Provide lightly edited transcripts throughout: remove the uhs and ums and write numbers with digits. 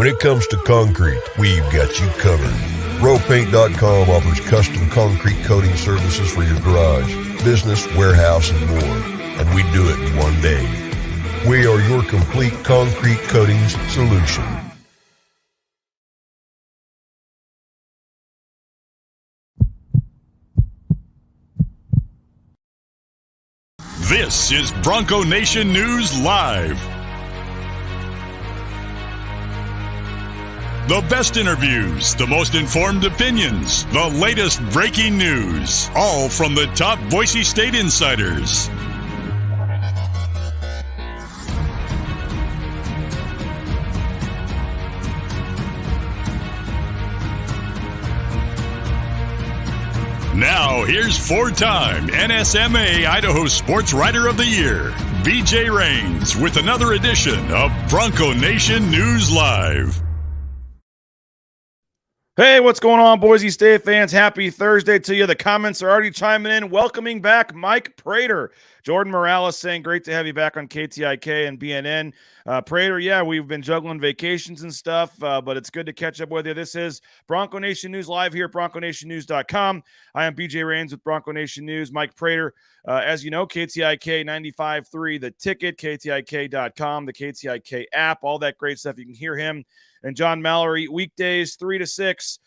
When it comes to concrete, we've got you covered. RowPaint.com offers custom concrete coating services for your garage, business, warehouse, and more. And we do it in one day. We are your complete concrete coatings solution. This is Bronco Nation News Live. The best interviews, the most informed opinions, the latest breaking news, all from the top Boise State insiders. Now, here's four-time NSMA Idaho Sports Writer of the Year, BJ Rains, with another edition of Bronco Nation News Live. Hey, what's going on, Boise State fans? Happy Thursday to you. The comments are already chiming in. Welcoming back Mike Prater. Jordan Morales saying, great to have you back on KTIK and BNN. Prater, yeah, we've been juggling vacations and stuff, but it's good to catch up with you. This is Bronco Nation News Live here at BroncoNationNews.com. I am BJ Rains with Bronco Nation News. Mike Prater, as you know, KTIK 95.3, The Ticket, KTIK.com, the KTIK app, all that great stuff. You can hear him and John Mallory weekdays 3 to 6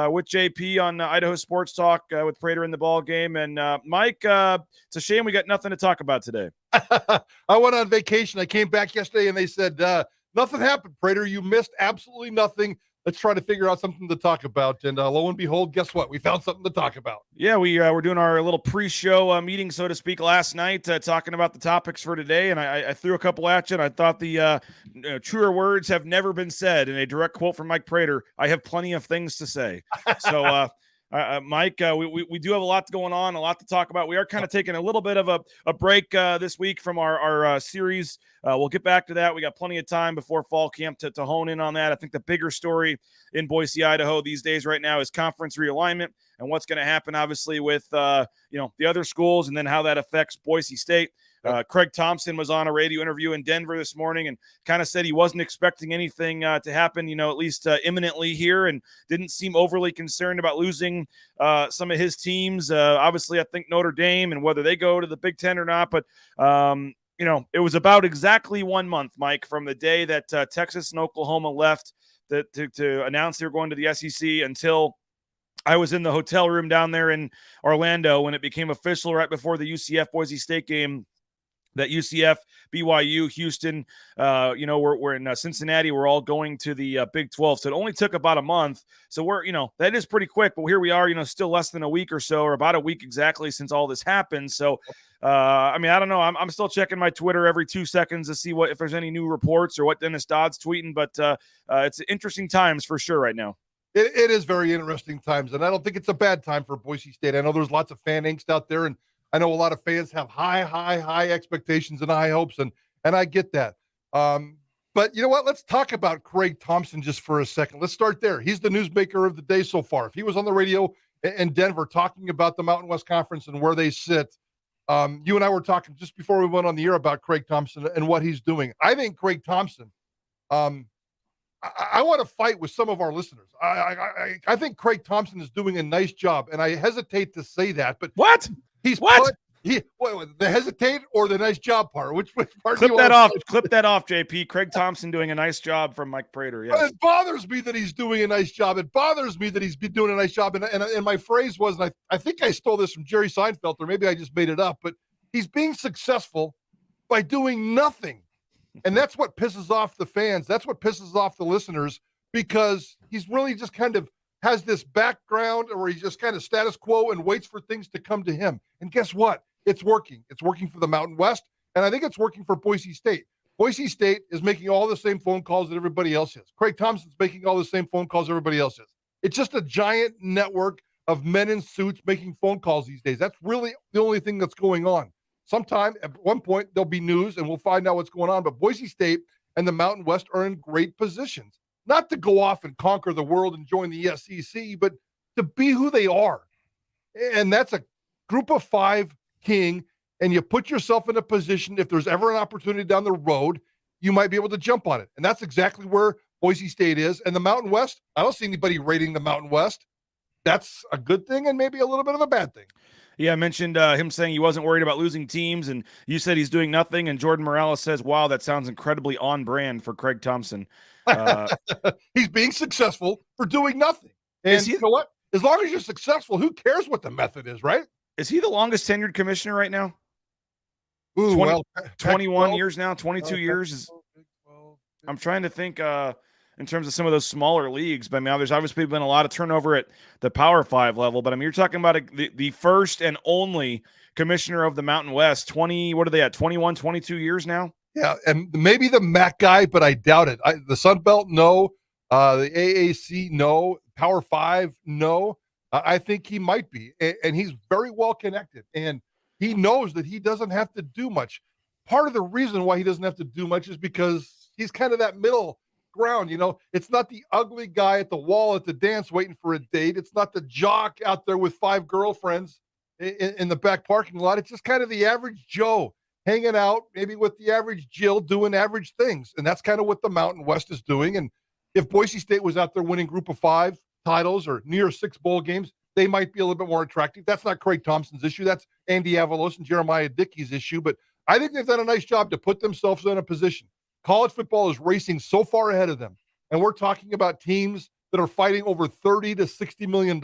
with JP on Idaho Sports Talk with Prater in the ball game. And Mike, it's a shame we got nothing to talk about today. I went on vacation. I came back yesterday and they said, nothing happened, Prater. You missed absolutely nothing. Let's try to figure out something to talk about. And lo and behold, guess what? We found something to talk about. Yeah, we were doing our little pre-show meeting, so to speak, last night, talking about the topics for today. And I threw a couple at you, and I thought the truer words have never been said. In a direct quote from Mike Prater, I have plenty of things to say. So, Mike, we do have a lot going on, a lot to talk about. We are kind of taking a little bit of a break this week from our series. We'll get back to that. We got plenty of time before fall camp to hone in on that. I think the bigger story in Boise, Idaho these days right now is conference realignment and what's going to happen, obviously, with the other schools and then how that affects Boise State. Craig Thompson was on a radio interview in Denver this morning and kind of said he wasn't expecting anything to happen, at least imminently here, and didn't seem overly concerned about losing some of his teams. Obviously, I think Notre Dame and whether they go to the Big Ten or not, but it was about exactly 1 month, Mike, from the day that Texas and Oklahoma left to announce they were going to the SEC until I was in the hotel room down there in Orlando when it became official right before the UCF Boise State game. That UCF, BYU, Houston, we're in Cincinnati. We're all going to the Big 12. So it only took about a month. So that is pretty quick. But here we are, still less than a week or so, or about a week exactly since all this happened. So, I don't know. I'm still checking my Twitter every 2 seconds to see if there's any new reports or what Dennis Dodd's tweeting. But it's interesting times for sure right now. It is very interesting times. And I don't think it's a bad time for Boise State. I know there's lots of fan angst out there, and I know a lot of fans have high expectations and high hopes, and I get that. But you know what? Let's talk about Craig Thompson just for a second. Let's start there. He's the newsmaker of the day so far. If he was on the radio in Denver talking about the Mountain West Conference and where they sit, you and I were talking just before we went on the air about Craig Thompson and what he's doing. I think Craig Thompson, I want to fight with some of our listeners. I think Craig Thompson is doing a nice job, and I hesitate to say that, but what? He's what? The hesitate or the nice job part? Which part? Clip that off. Clip that off, JP. Craig Thompson doing a nice job from Mike Prater. Yes. But it bothers me that he's doing a nice job. It bothers me that he's been doing a nice job. And my phrase was, and I think I stole this from Jerry Seinfeld, or maybe I just made it up, but he's being successful by doing nothing. And that's what pisses off the fans. That's what pisses off the listeners, because he's really just kind of has this background where he's just kind of status quo and waits for things to come to him. And guess what? It's working. It's working for the Mountain West, and I think it's working for Boise State. Boise State is making all the same phone calls that everybody else is. Craig Thompson's making all the same phone calls everybody else is. It's just a giant network of men in suits making phone calls these days. That's really the only thing that's going on. Sometime, at one point, there'll be news, and we'll find out what's going on. But Boise State and the Mountain West are in great positions. Not to go off and conquer the world and join the SEC, but to be who they are. And that's a group of five king, and you put yourself in a position, if there's ever an opportunity down the road, you might be able to jump on it. And that's exactly where Boise State is. And the Mountain West, I don't see anybody rating the Mountain West. That's a good thing and maybe a little bit of a bad thing. Yeah, I mentioned him saying he wasn't worried about losing teams, and you said he's doing nothing. And Jordan Morales says, wow, that sounds incredibly on brand for Craig Thompson. He's being successful for doing nothing. And you know what? As long as you're successful, who cares what the method is, right? Is he the longest tenured commissioner right now? Ooh, 21 years now, 22 years. I'm trying to think in terms of some of those smaller leagues. But I mean, there's obviously been a lot of turnover at the Power 5 level. But I mean, you're talking about the first and only commissioner of the Mountain West. What are they at? 21, 22 years now? Yeah, and maybe the MAC guy, but I doubt it. The Sun Belt, no. The AAC, no. Power 5, no. I think he might be. And he's very well connected. And he knows that he doesn't have to do much. Part of the reason why he doesn't have to do much is because he's kind of that middle ground. You know, it's not the ugly guy at the wall at the dance waiting for a date. It's not the jock out there with 5 girlfriends in the back parking lot. It's just kind of the average Joe hanging out, maybe with the average Jill doing average things. And that's kind of what the Mountain West is doing. And if Boise State was out there winning Group of 5 titles or near 6 bowl games, they might be a little bit more attractive. That's not Craig Thompson's issue. That's Andy Avalos and Jeremiah Dickey's issue. But I think they've done a nice job to put themselves in a position. College football is racing so far ahead of them. And we're talking about teams that are fighting over $30 to $60 million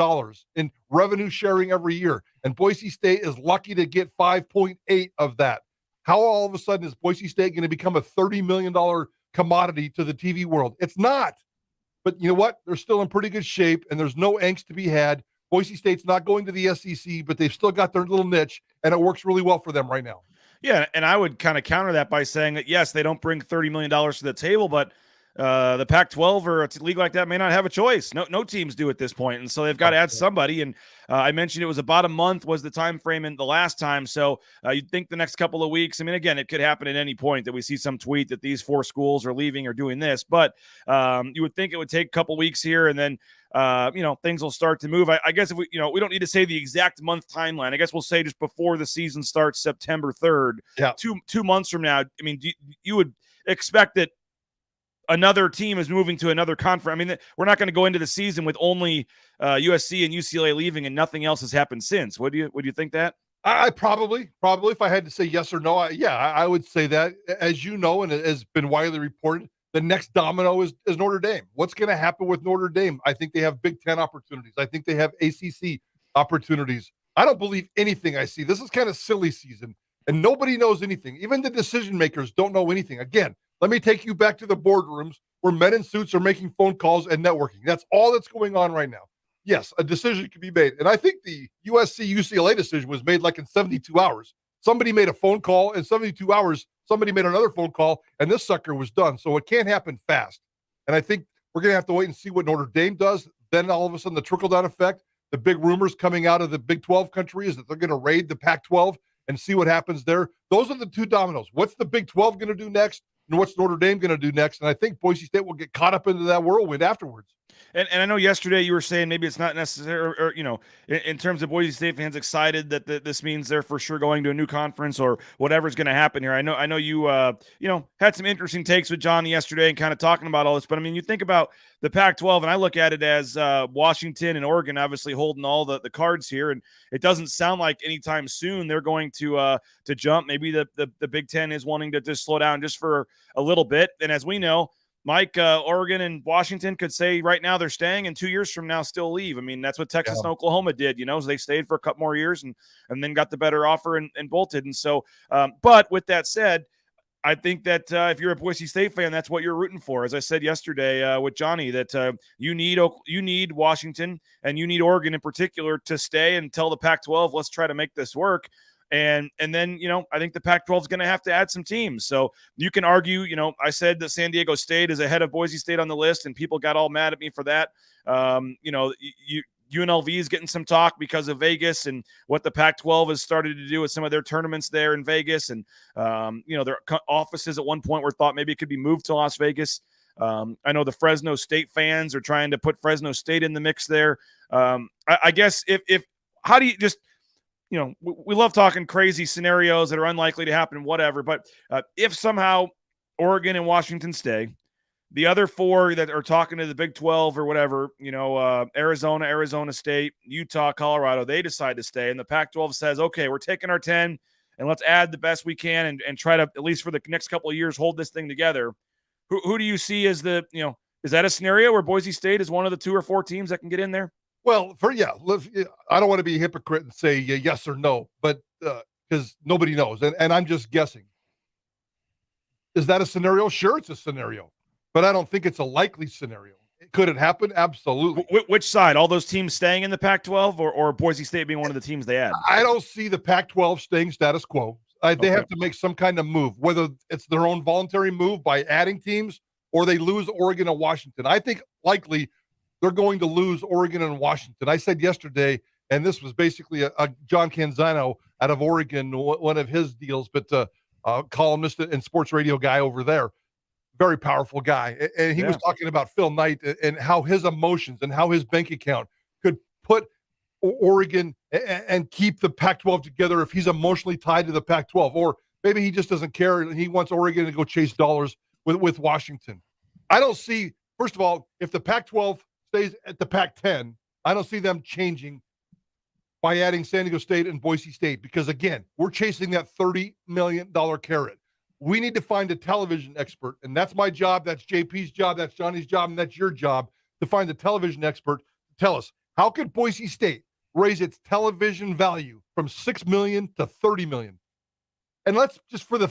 in revenue sharing every year. And Boise State is lucky to get 5.8 of that. How all of a sudden is Boise State going to become a $30 million commodity to the TV world? It's not. But you know what? They're still in pretty good shape, and there's no angst to be had. Boise State's not going to the SEC, but they've still got their little niche, and it works really well for them right now. Yeah, and I would kind of counter that by saying that, yes, they don't bring $30 million to the table, but the Pac-12 or a league like that may not have a choice. No teams do at this point, and so they've got to add somebody. And I mentioned it was about a month was the time frame in the last time, so you'd think the next couple of weeks. I mean, again, it could happen at any point that we see some tweet that these 4 schools are leaving or doing this, but you would think it would take a couple weeks here, and then things will start to move. I guess if we don't need to say the exact month timeline. I guess we'll say just before the season starts, September 3rd. Yeah, 2 months from now. I mean, you would expect that another team is moving to another conference. I mean, we're not going to go into the season with only USC and UCLA leaving and nothing else has happened since. Would you think that? I probably, if I had to say yes or no, I would say that. As you know, and it has been widely reported, the next domino is Notre Dame. What's going to happen with Notre Dame? I think they have Big Ten opportunities. I think they have ACC opportunities. I don't believe anything I see. This is kind of silly season, and nobody knows anything. Even the decision makers don't know anything. Again, let me take you back to the boardrooms where men in suits are making phone calls and networking. That's all that's going on right now. Yes, a decision can be made. And I think the USC-UCLA decision was made like in 72 hours. Somebody made a phone call, in 72 hours, somebody made another phone call, and this sucker was done. So it can't happen fast. And I think we're going to have to wait and see what Notre Dame does. Then all of a sudden, the trickle-down effect, the big rumors coming out of the Big 12 country is that they're going to raid the Pac-12 and see what happens there. Those are the 2 dominoes. What's the Big 12 going to do next? And what's Notre Dame going to do next? And I think Boise State will get caught up into that whirlwind afterwards. And I know yesterday you were saying maybe it's not necessary, or in terms of Boise State fans excited that this means they're for sure going to a new conference or whatever's going to happen here. I know you had some interesting takes with John yesterday and kind of talking about all this. But I mean, you think about the Pac-12, and I look at it as Washington and Oregon obviously holding all the cards here, and it doesn't sound like anytime soon they're going to jump. Maybe the Big Ten is wanting to just slow down just for a little bit. And as we know, Mike, Oregon and Washington could say right now they're staying, and 2 years from now still leave. I mean, that's what Texas and Oklahoma did, so they stayed for a couple more years and then got the better offer and bolted. And so, but with that said, I think that if you're a Boise State fan, that's what you're rooting for. As I said yesterday with Johnny, that you need Washington and you need Oregon in particular to stay and tell the Pac-12, let's try to make this work. And then, I think the Pac-12 is going to have to add some teams. So you can argue, I said that San Diego State is ahead of Boise State on the list, and people got all mad at me for that. UNLV is getting some talk because of Vegas and what the Pac-12 has started to do with some of their tournaments there in Vegas. And, their offices at one point were thought maybe it could be moved to Las Vegas. I know the Fresno State fans are trying to put Fresno State in the mix there. I guess how do you just – we love talking crazy scenarios that are unlikely to happen, whatever. But if somehow Oregon and Washington stay, The other four that are talking to the Big 12 or whatever, Arizona, Arizona State, Utah, Colorado, they decide to stay. And the Pac-12 says, okay, we're taking our 10 and let's add the best we can and try to, at least for the next couple of years, hold this thing together. Who do you see as is that a scenario where Boise State is one of the 2 or 4 teams that can get in there? Well, I don't want to be a hypocrite and say yes or no, but because nobody knows. And I'm just guessing. Is that a scenario? Sure, it's a scenario, but I don't think it's a likely scenario. Could it happen? Absolutely. Which side? All those teams staying in the Pac-12 or Boise State being one of the teams they add? I don't see the Pac-12 staying status quo. They have to make some kind of move, whether it's their own voluntary move by adding teams or they lose Oregon and Washington. I think likely they're going to lose Oregon and Washington. I said yesterday, and this was basically a John Canzano out of Oregon, one of his deals, but columnist and sports radio guy over there, very powerful guy. And he was talking about Phil Knight and how his emotions and how his bank account could put Oregon and keep the Pac-12 together if he's emotionally tied to the Pac-12. Or maybe he just doesn't care and he wants Oregon to go chase dollars with Washington. I don't see, first of all, if the Pac-12 stays at the Pac-10, I don't see them changing by adding San Diego State and Boise State because, again, we're chasing that $30 million carrot. We need to find a television expert, and that's my job, that's JP's job, that's Johnny's job, and that's your job, to find a television expert to tell us, how could Boise State raise its television value from $6 million to $30 million? And let's just, for the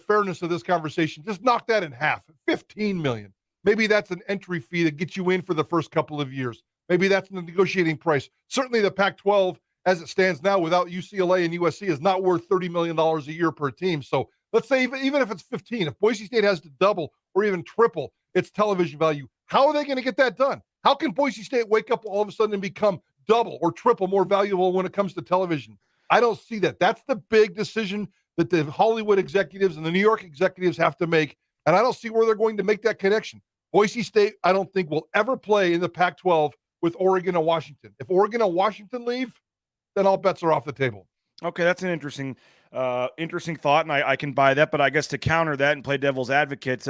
fairness of this conversation, just knock that in half, $15 million. Maybe that's an entry fee that gets you in for the first couple of years. Maybe that's the negotiating price. Certainly the Pac-12, as it stands now, without UCLA and USC, is not worth $30 million a year per team. So let's say even if it's 15, if Boise State has to double or even triple its television value, how are they going to get that done? How can Boise State wake up all of a sudden and become double or triple more valuable when it comes to television? I don't see that. That's the big decision that the Hollywood executives and the New York executives have to make, and I don't see where they're going to make that connection. Boise State, I don't think, will ever play in the Pac-12 with Oregon and Washington. If Oregon and Washington leave, then all bets are off the table. Okay, that's an interesting thought, and I can buy that. But I guess to counter that and play devil's advocate,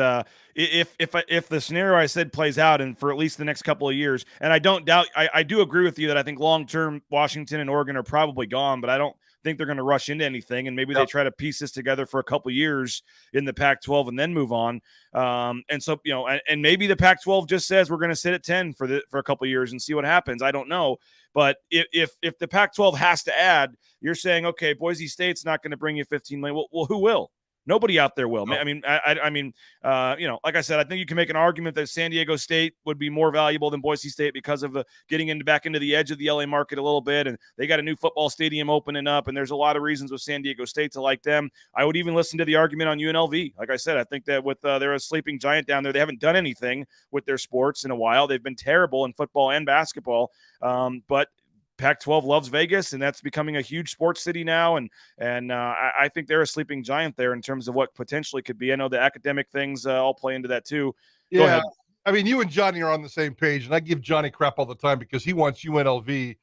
if the scenario I said plays out, and for at least the next couple of years, and I don't doubt, I do agree with you that I think long term Washington and Oregon are probably gone, but I don't think they're going to rush into anything, and maybe they try to piece this together for a couple of years in the Pac-12 and then move on. And so, and maybe the Pac-12 just says we're going to sit at 10 for a couple of years and see what happens. I don't know. But if the Pac-12 has to add, you're saying, okay, Boise State's not going to bring you 15 million. Well, who will? Nobody out there will. No. I mean, like I said, I think you can make an argument that San Diego State would be more valuable than Boise State because of getting back into the edge of the LA market a little bit, and they got a new football stadium opening up, and there's a lot of reasons with San Diego State to like them. I would even listen to the argument on UNLV. Like I said, I think that with they're a sleeping giant down there. They haven't done anything with their sports in a while. They've been terrible in football and basketball, but Pac-12 loves Vegas, and that's becoming a huge sports city now. And I think they're a sleeping giant there in terms of what potentially could be. I know the academic things all play into that too. Go ahead. I mean, you and Johnny are on the same page, and I give Johnny crap all the time because he wants UNLV,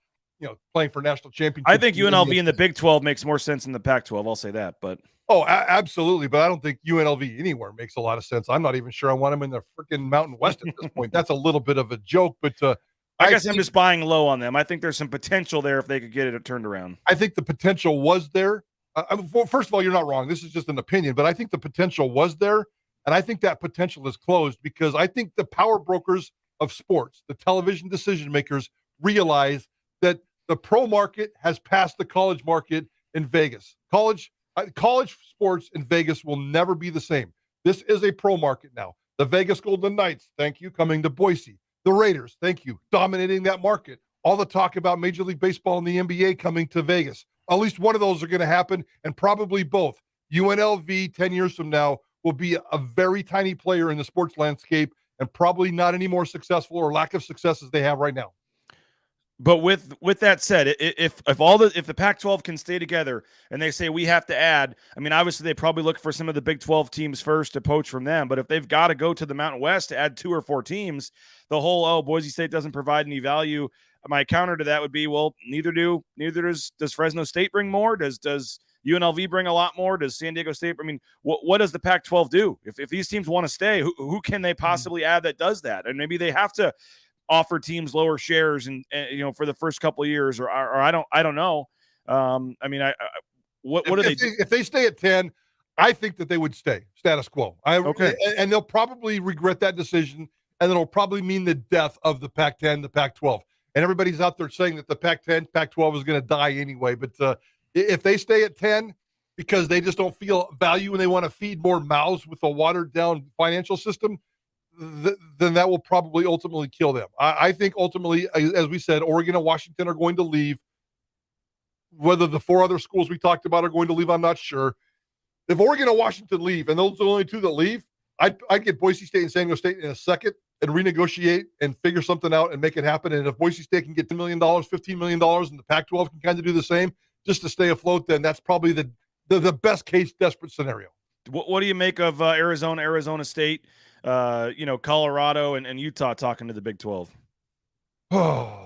playing for national championship. I think UNLV in the Big 12 makes more sense than the Pac-12. I'll say that, but. Oh, absolutely. But I don't think UNLV anywhere makes a lot of sense. I'm not even sure I want them in the freaking Mountain West at this point. That's a little bit of a joke, but I guess I'm just buying low on them. I think there's some potential there if they could get it turned around. I think the potential was there. Well, first of all, you're not wrong. This is just an opinion, but I think the potential was there, and I think that potential is closed because I think the power brokers of sports, the television decision makers, realize that the pro market has passed the college market in Vegas. College sports in Vegas will never be the same. This is a pro market now. The Vegas Golden Knights, thank you, coming to Boise. The Raiders, thank you, dominating that market. All the talk about Major League Baseball and the NBA coming to Vegas. At least one of those are going to happen, and probably both. UNLV 10 years from now will be a very tiny player in the sports landscape and probably not any more successful or lack of success as they have right now. But with that said, if the Pac-12 can stay together and they say we have to add, I mean, obviously they probably look for some of the Big 12 teams first to poach from them. But if they've got to go to the Mountain West to add 2 or 4 teams, the whole Boise State doesn't provide any value. My counter to that would be, well, neither does Fresno State bring more? Does UNLV bring a lot more? Does San Diego State? I mean, what does the Pac-12 do? If these teams want to stay, who can they possibly add that does that? And maybe they have to offer teams lower shares and for the first couple of years, or I don't know. I mean, what do they do? If they stay at 10, I think that they would stay status quo. Okay. And they'll probably regret that decision, and it'll probably mean the death of the Pac-10, the Pac-12. And everybody's out there saying that the Pac-10, Pac-12 is going to die anyway. But if they stay at 10 because they just don't feel value and they want to feed more mouths with a watered-down financial system, then that will probably ultimately kill them. I think ultimately, as we said, Oregon and Washington are going to leave. Whether the 4 other schools we talked about are going to leave, I'm not sure. If Oregon and Washington leave, and those are the only 2 that leave, I'd get Boise State and San Diego State in a second and renegotiate and figure something out and make it happen. And if Boise State can get $10 million, $15 million, and the Pac-12 can kind of do the same just to stay afloat, then that's probably the best case desperate scenario. What do you make of Arizona State, Colorado and Utah talking to the Big 12? Oh.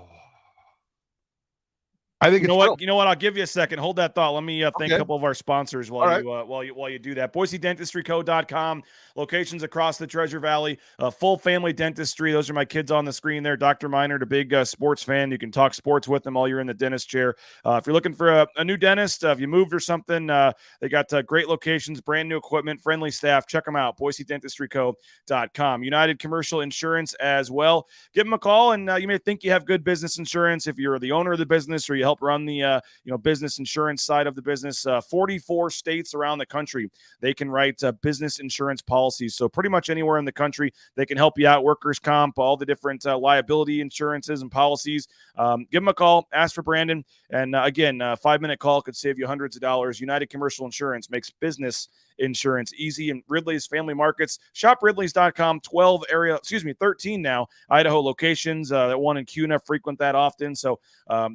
I think you know what? I'll give you a second. Hold that thought. Let me thank a couple of our sponsors while you do that. BoiseDentistryCo.com. Locations across the Treasure Valley. Full family dentistry. Those are my kids on the screen there. Dr. Minard, a big sports fan. You can talk sports with them while you're in the dentist chair. If you're looking for a new dentist, if you moved or something, they got great locations, brand new equipment, friendly staff. Check them out. BoiseDentistryCo.com. United Commercial Insurance as well. Give them a call, and you may think you have good business insurance if you're the owner of the business or you help run the business insurance side of the business. 44 states around the country, they can write business insurance policies. So pretty much anywhere in the country, they can help you out. Workers' comp, all the different liability insurances and policies. Give them a call. Ask for Brandon. And again, a 5-minute call could save you hundreds of dollars. United Commercial Insurance makes business insurance easy. And Ridley's Family Markets. Shop Ridley's.com. 13 now Idaho locations. That one in Kuna frequent that often. So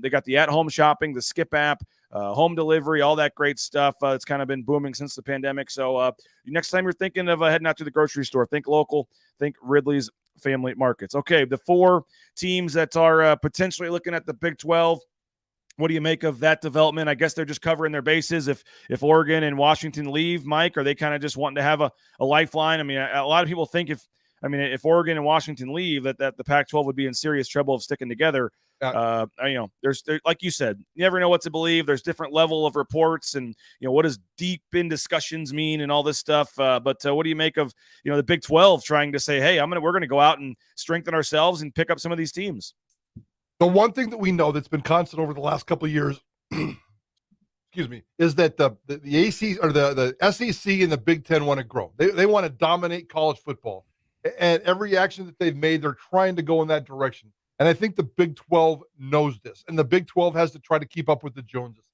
they got the at-home shopping, the Skip app, home delivery, all that great stuff. It's kind of been booming since the pandemic. So next time you're thinking of heading out to the grocery store, think local, think Ridley's Family Markets. Okay, the 4 teams that are potentially looking at the Big 12. What do you make of that development? I guess they're just covering their bases. If Oregon and Washington leave, Mike, are they kind of just wanting to have a lifeline? I mean, a lot of people think if Oregon and Washington leave, that the Pac-12 would be in serious trouble of sticking together. There's like you said, you never know what to believe. There's different level of reports, and what does deep in discussions mean, and all this stuff. But what do you make of the Big 12 trying to say, hey, we're going to go out and strengthen ourselves and pick up some of these teams? The one thing that we know that's been constant over the last couple of years, excuse me, is that the AC or the SEC and the Big Ten want to grow. They want to dominate college football, and every action that they've made, they're trying to go in that direction. And I think the Big 12 knows this, and the Big 12 has to try to keep up with the Joneses.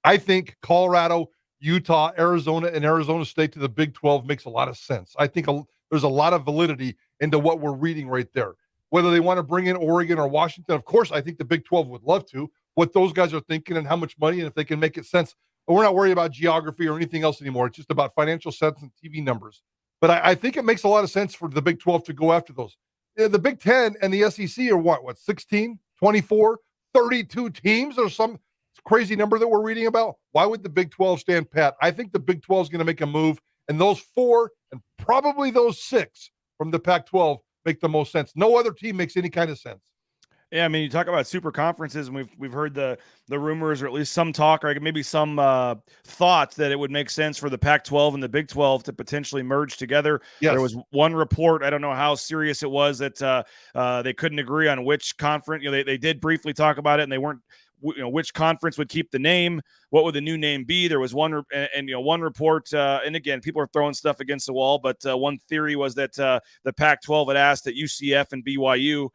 I think Colorado, Utah, Arizona, and Arizona State to the Big 12 makes a lot of sense. I think there's a lot of validity into what we're reading right there. Whether they want to bring in Oregon or Washington, of course, I think the Big 12 would love to. What those guys are thinking and how much money and if they can make it sense. But we're not worried about geography or anything else anymore. It's just about financial sense and TV numbers. But I think it makes a lot of sense for the Big 12 to go after those. The Big 10 and the SEC are what, 16, 24, 32 teams or some crazy number that we're reading about? Why would the Big 12 stand pat? I think the Big 12 is going to make a move, and those 4 and probably those 6 from the Pac-12 make the most sense. No other team makes any kind of sense. Yeah, I mean, you talk about super conferences, and we've heard the rumors, or at least some talk, or maybe some thought that it would make sense for the Pac-12 and the Big 12 to potentially merge together. Yes. There was one report, I don't know how serious it was, that they couldn't agree on which conference. They did briefly talk about it, and they weren't. Which conference would keep the name? What would the new name be? There was one report, and again, people are throwing stuff against the wall, but one theory was that the Pac-12 had asked that UCF and BYU,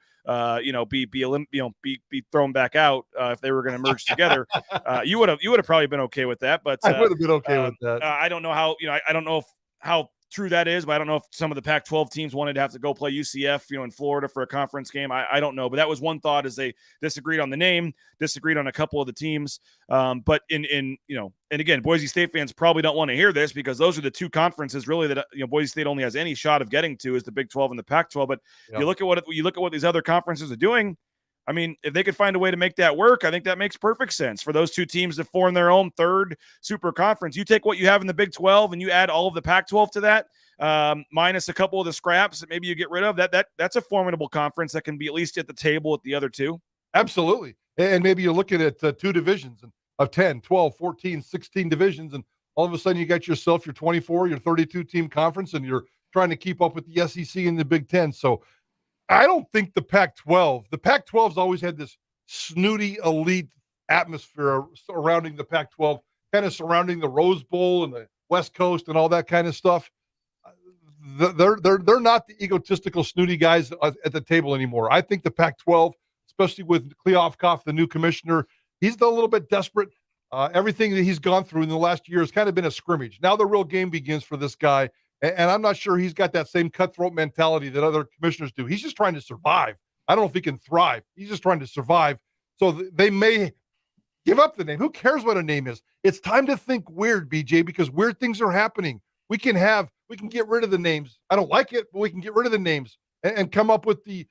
be thrown back out if they were going to merge together. You would have probably been okay with that, but I would have been okay with that. I don't know how. I don't know how true that is, but I don't know if some of the Pac-12 teams wanted to have to go play UCF, in Florida for a conference game. I don't know, but that was one thought, is they disagreed on the name, disagreed on a couple of the teams. But and again, Boise State fans probably don't want to hear this, because those are the 2 conferences really that Boise State only has any shot of getting to, is the Big 12 and the Pac-12. But you look at what these other conferences are doing. I mean, if they could find a way to make that work, I think that makes perfect sense for those two teams to form their own third super conference. You take what you have in the Big 12 and you add all of the Pac-12 to that, minus a couple of the scraps that maybe you get rid of. That's a formidable conference that can be at least at the table at the other two. Absolutely. And maybe you're looking at two divisions of 10, 12, 14, 16 divisions, and all of a sudden you got yourself your 24, your 32-team conference, and you're trying to keep up with the SEC and the Big 10. So I don't think the Pac-12's always had this snooty elite atmosphere surrounding the Pac-12, kind of surrounding the Rose Bowl and the West Coast and all that kind of stuff. They're not the egotistical, snooty guys at the table anymore. I think the Pac-12, especially with Kleofkoff, the new commissioner, he's a little bit desperate. Everything that he's gone through in the last year has kind of been a scrimmage. Now the real game begins for this guy, and I'm not sure he's got that same cutthroat mentality that other commissioners do. He's just trying to survive. I don't know if he can thrive. He's just trying to survive. So they may give up the name. Who cares what a name is? It's time to think weird, BJ, because weird things are happening. We can get rid of the names. I don't like it, but we can get rid of the names and come up with the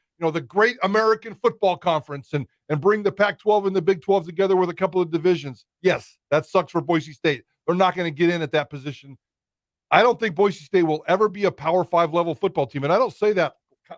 Great American Football Conference and bring the Pac-12 and the Big 12 together with a couple of divisions. Yes, that sucks for Boise State. They're not going to get in at that position. I don't think Boise State will ever be a Power 5 level football team, and I don't say that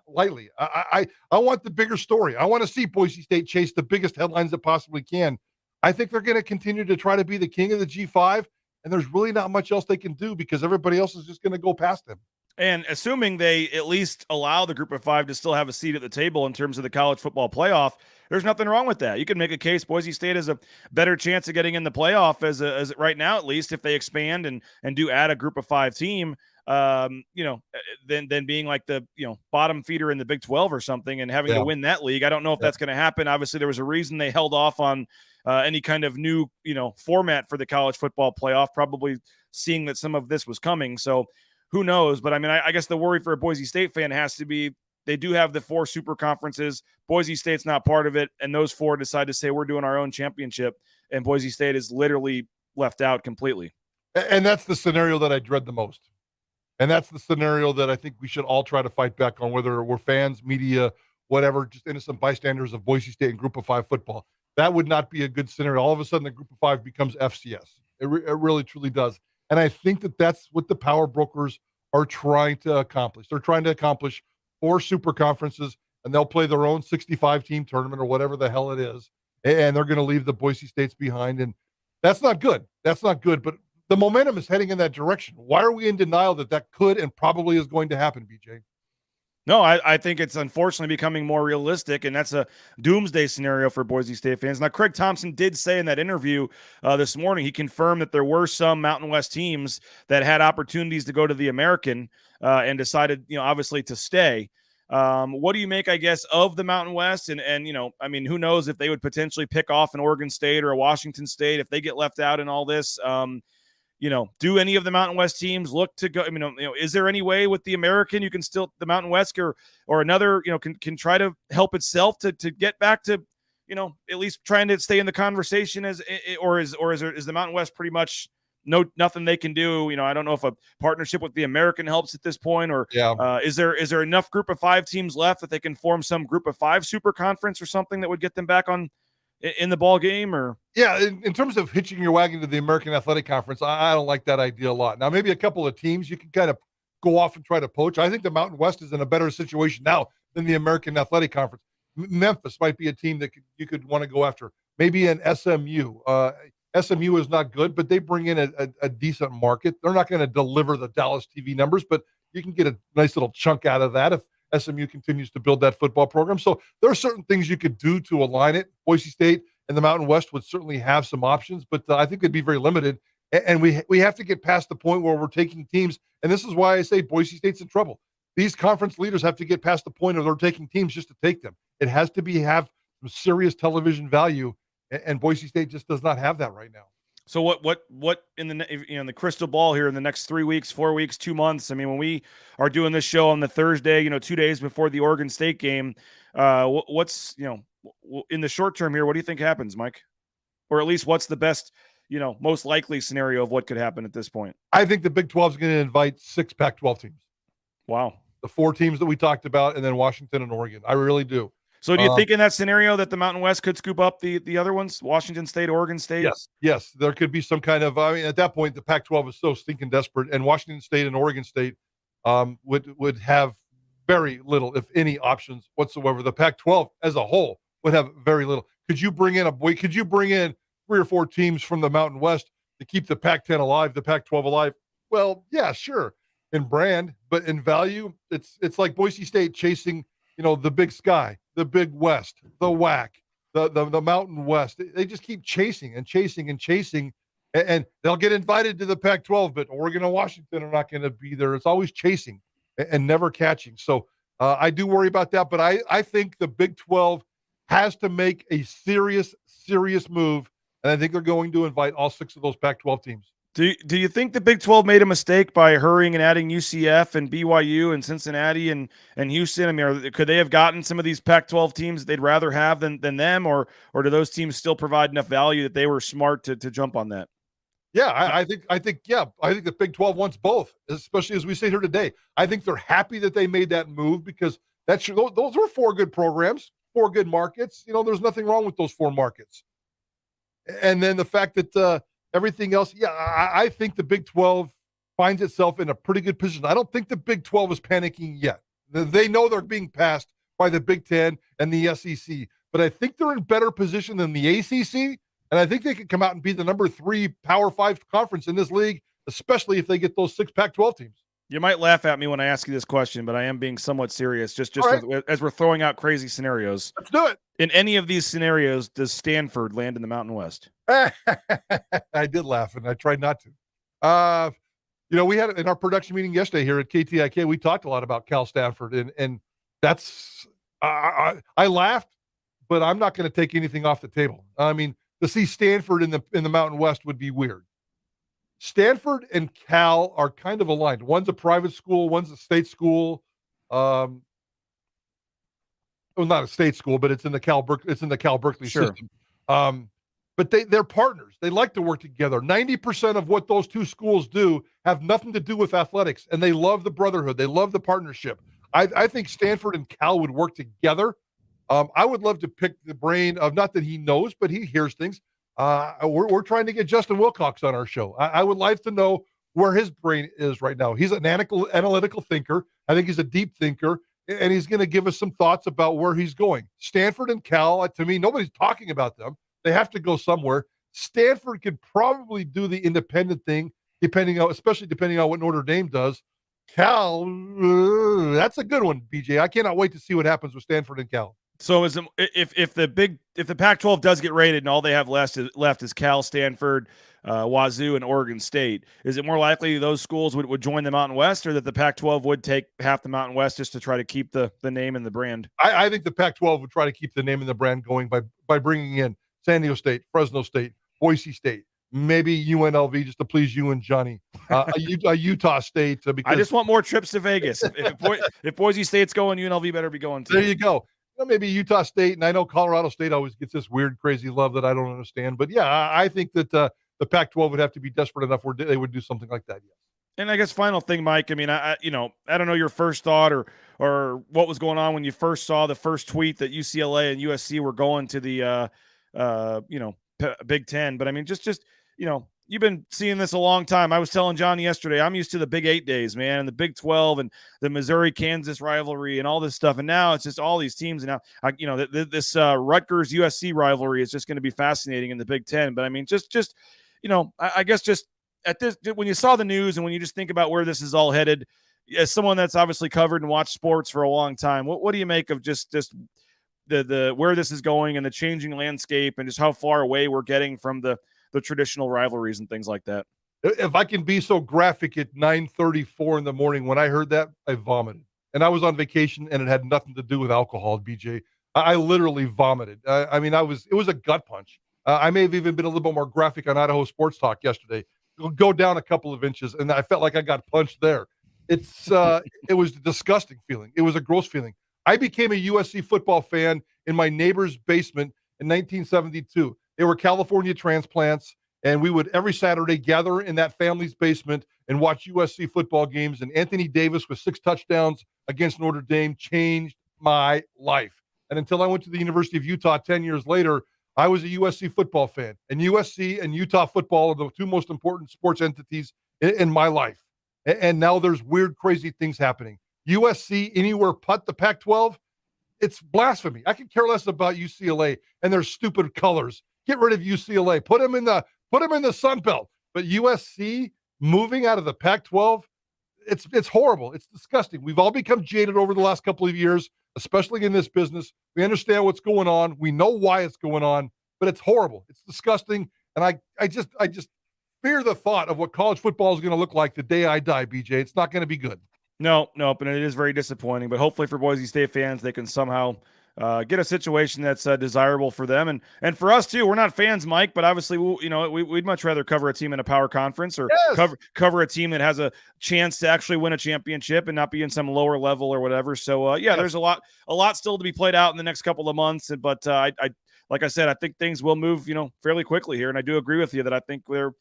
lightly. I want the bigger story. I want to see Boise State chase the biggest headlines that possibly can. I think they're going to continue to try to be the king of the G5, and there's really not much else they can do because everybody else is just going to go past them. And assuming they at least allow the group of five to still have a seat at the table in terms of the college football playoff, there's nothing wrong with that. You can make a case Boise State has a better chance of getting in the playoff as right now, at least if they expand and do add a group of five team, than being like the bottom feeder in the Big 12 or something and having to win that league. I don't know if that's going to happen. Obviously, there was a reason they held off on any kind of new format for the college football playoff, probably seeing that some of this was coming. So who knows? But I mean, I guess the worry for a Boise State fan has to be they do have the 4 super conferences. Boise State's not part of it. And those 4 decide to say, we're doing our own championship. And Boise State is literally left out completely. And that's the scenario that I dread the most. And that's the scenario that I think we should all try to fight back on, whether we're fans, media, whatever, just innocent bystanders of Boise State and Group of 5 football. That would not be a good scenario. All of a sudden, the Group of 5 becomes FCS. It really, truly does. And I think that that's what the power brokers are trying to accomplish. They're trying to accomplish 4 super conferences, and they'll play their own 65-team tournament or whatever the hell it is, and they're going to leave the Boise States behind. And that's not good. That's not good. But the momentum is heading in that direction. Why are we in denial that could and probably is going to happen, BJ? No, I think it's unfortunately becoming more realistic, and that's a doomsday scenario for Boise State fans. Now, Craig Thompson did say in that interview this morning, he confirmed that there were some Mountain West teams that had opportunities to go to the American and decided, obviously to stay. What do you make, I guess, of the Mountain West? And I mean, who knows if they would potentially pick off an Oregon State or a Washington State if they get left out in all this. Do any of the Mountain West teams look to go? I mean, is there any way with the American you can still the Mountain West or another, can try to help itself to get back to, at least trying to stay in the conversation is the Mountain West pretty much nothing they can do? I don't know if a partnership with the American helps at this point, or is there enough Group of 5 teams left that they can form some Group of 5 super conference or something that would get them back on in the ball game? Or in terms of hitching your wagon to the American Athletic Conference, I don't like that idea a lot. Now, maybe a couple of teams you can kind of go off and try to poach. I think the Mountain West is in a better situation now than the American Athletic Conference. Memphis might be a team that you could want to go after. Maybe an SMU. SMU is not good, but they bring in a decent market. They're not going to deliver the Dallas TV numbers, but you can get a nice little chunk out of that if SMU continues to build that football program. So there are certain things you could do to align it. Boise State and the Mountain West would certainly have some options, but I think they'd be very limited. And we have to get past the point where we're taking teams. And this is why I say Boise State's in trouble. These conference leaders have to get past the point of they're taking teams just to take them. It has to have some serious television value. And Boise State just does not have that right now. So what in the crystal ball here in the next 3 weeks, 4 weeks, 2 months? I mean, when we are doing this show on the Thursday, 2 days before the Oregon State game, what's in the short term here? What do you think happens, Mike? Or at least what's the best, most likely scenario of what could happen at this point? I think the Big 12 is going to invite 6 Pac-12 teams. Wow. The 4 teams that we talked about, and then Washington and Oregon. I really do. So do you think in that scenario that the Mountain West could scoop up the other ones, Washington State, Oregon State? Yes. There could be some kind of, I mean, at that point, the Pac-12 is so stinking desperate, and Washington State and Oregon State would have very little, if any, options whatsoever. The Pac-12 as a whole would have very little. Could you bring in 3 or 4 teams from the Mountain West to keep the Pac-10 alive, the Pac-12 alive? Well, yeah, sure. In brand, but in value, it's like Boise State chasing, the big sky, the big West, the WAC, the Mountain West. They just keep chasing and chasing and chasing, and they'll get invited to the Pac-12, but Oregon and Washington are not going to be there. It's always chasing and never catching. So I do worry about that, but I think the Big 12 has to make a serious move, and I think they're going to invite all 6 of those Pac-12 teams. Do you think the Big 12 made a mistake by hurrying and adding UCF and BYU and Cincinnati and Houston? I mean, could they have gotten some of these Pac-12 teams that they'd rather have than them, or do those teams still provide enough value that they were smart to jump on that? Yeah, I think the Big 12 wants both, especially as we sit here today. I think they're happy that they made that move because those were 4 good programs, 4 good markets. There's nothing wrong with those 4 markets. And then the fact that everything else, I think the Big 12 finds itself in a pretty good position. I don't think the Big 12 is panicking yet. They know they're being passed by the Big 10 and the SEC, but I think they're in better position than the ACC, and I think they could come out and be the number 3 Power 5 conference in this league, especially if they get those 6 Pac-12 teams. You might laugh at me when I ask you this question, but I am being somewhat serious, just right, as we're throwing out crazy scenarios. Let's do it. In any of these scenarios, does Stanford land in the Mountain West? I did laugh, and I tried not to. We had in our production meeting yesterday here at KTIK, we talked a lot about Cal Stanford, and that's I laughed, but I'm not going to take anything off the table. I mean, to see Stanford in the Mountain West would be weird. Stanford and Cal are kind of aligned. One's a private school, one's a state school. Well, not a state school, but it's in the Cal Berkeley system. But they're partners. They like to work together. 90% of what those 2 schools do have nothing to do with athletics, and they love the brotherhood. They love the partnership. I think Stanford and Cal would work together. I would love to pick the brain of, not that he knows, but he hears things. We're trying to get Justin Wilcox on our show. I would like to know where his brain is right now. He's an analytical thinker. I think he's a deep thinker, and he's going to give us some thoughts about where he's going. Stanford and Cal, to me, nobody's talking about them. They have to go somewhere. Stanford could probably do the independent thing, especially depending on what Notre Dame does. Cal, that's a good one, BJ. I cannot wait to see what happens with Stanford and Cal. So if the Pac-12 does get rated and all they have left is Cal, Stanford, Wazoo, and Oregon State, is it more likely those schools would join the Mountain West, or that the Pac-12 would take half the Mountain West just to try to keep the name and the brand? I think the Pac-12 would try to keep the name and the brand going by bringing in San Diego State, Fresno State, Boise State, maybe UNLV just to please you and Johnny, a Utah State. Because I just want more trips to Vegas. If Boise State's going, UNLV better be going too. There you go. Maybe Utah State, and I know Colorado State always gets this weird, crazy love that I don't understand. But yeah, I think that the Pac-12 would have to be desperate enough where they would do something like that. Yes. And I guess final thing, Mike. I mean, I don't know your first thought or what was going on when you first saw the first tweet that UCLA and USC were going to the Big Ten. But I mean, just you've been seeing this a long time. I was telling John yesterday, I'm used to the Big 8 days, man, and the Big 12 and the Missouri-Kansas rivalry and all this stuff. And now it's just all these teams. And now, this Rutgers-USC rivalry is just going to be fascinating in the Big 10. But I mean, I guess just at this, when you saw the news and when you just think about where this is all headed, as someone that's obviously covered and watched sports for a long time, what do you make of just the where this is going and the changing landscape and just how far away we're getting from the traditional rivalries and things like that? If I can be so graphic, at 9:34 in the morning, when I heard that, I vomited. And I was on vacation, and it had nothing to do with alcohol, BJ. I literally vomited. It was a gut punch. I may have even been a little bit more graphic on Idaho Sports Talk yesterday. Go down a couple of inches, and I felt like I got punched there. It was a disgusting feeling. It was a gross feeling. I became a USC football fan in my neighbor's basement in 1972. They were California transplants, and we would every Saturday gather in that family's basement and watch USC football games. And Anthony Davis with 6 touchdowns against Notre Dame changed my life. And until I went to the University of Utah 10 years later, I was a USC football fan. And USC and Utah football are the two most important sports entities in my life. And now there's weird, crazy things happening. USC anywhere but the Pac-12, it's blasphemy. I could care less about UCLA and their stupid colors. Get rid of UCLA. Put them in the Sun Belt. But USC moving out of the Pac-12, it's horrible. It's disgusting. We've all become jaded over the last couple of years, especially in this business. We understand what's going on. We know why it's going on, but it's horrible. It's disgusting. And I just fear the thought of what college football is going to look like the day I die, BJ. It's not going to be good. No, and it is very disappointing. But hopefully for Boise State fans, they can somehow get a situation that's desirable for them and for us too. We're not fans, Mike, but obviously, we'd much rather cover a team in a power conference or cover a team that has a chance to actually win a championship and not be in some lower level or whatever. So there's a lot still to be played out in the next couple of months. But I like I said, I think things will move, fairly quickly here. And I do agree with you that I think there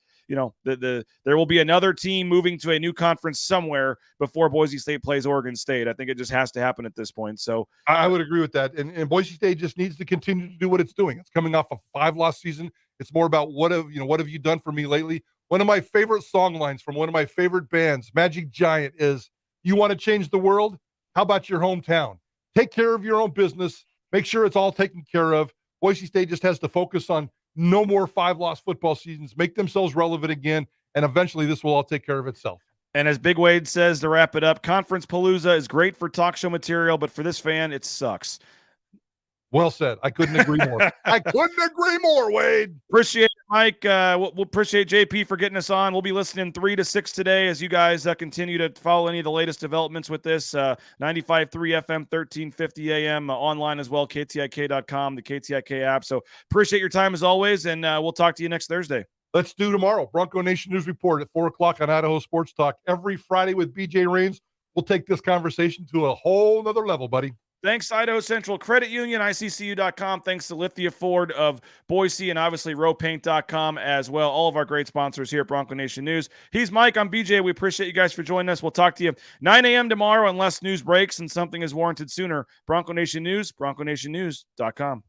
will be another team moving to a new conference somewhere before Boise State plays Oregon State. I think it just has to happen at this point. So I would agree with that. And Boise State just needs to continue to do what it's doing. It's coming off a 5-loss season. It's more about what have you done for me lately? One of my favorite song lines from one of my favorite bands, Magic Giant, is, you want to change the world? How about your hometown? Take care of your own business. Make sure it's all taken care of. Boise State just has to focus on no more 5-loss football seasons, make themselves relevant again, and eventually this will all take care of itself. And as Big Wade says to wrap it up, Conference Palooza is great for talk show material, but for this fan, it sucks. Well said. I couldn't agree more. I couldn't agree more, Wade. Appreciate it, Mike. We'll appreciate JP for getting us on. We'll be listening 3 to 6 today as you guys continue to follow any of the latest developments with this. 95.3 FM, 1350 AM, online as well, KTIK.com, the KTIK app. So appreciate your time as always, and we'll talk to you next Thursday. Let's do tomorrow. Bronco Nation News Report at 4 o'clock on Idaho Sports Talk. Every Friday with BJ Rains. We'll take this conversation to a whole nother level, buddy. Thanks, Idaho Central Credit Union, ICCU.com. Thanks to Lithia Ford of Boise and obviously rowpaint.com as well. All of our great sponsors here at Bronco Nation News. He's Mike. I'm BJ. We appreciate you guys for joining us. We'll talk to you 9 a.m. tomorrow unless news breaks and something is warranted sooner. Bronco Nation News, bronconationnews.com.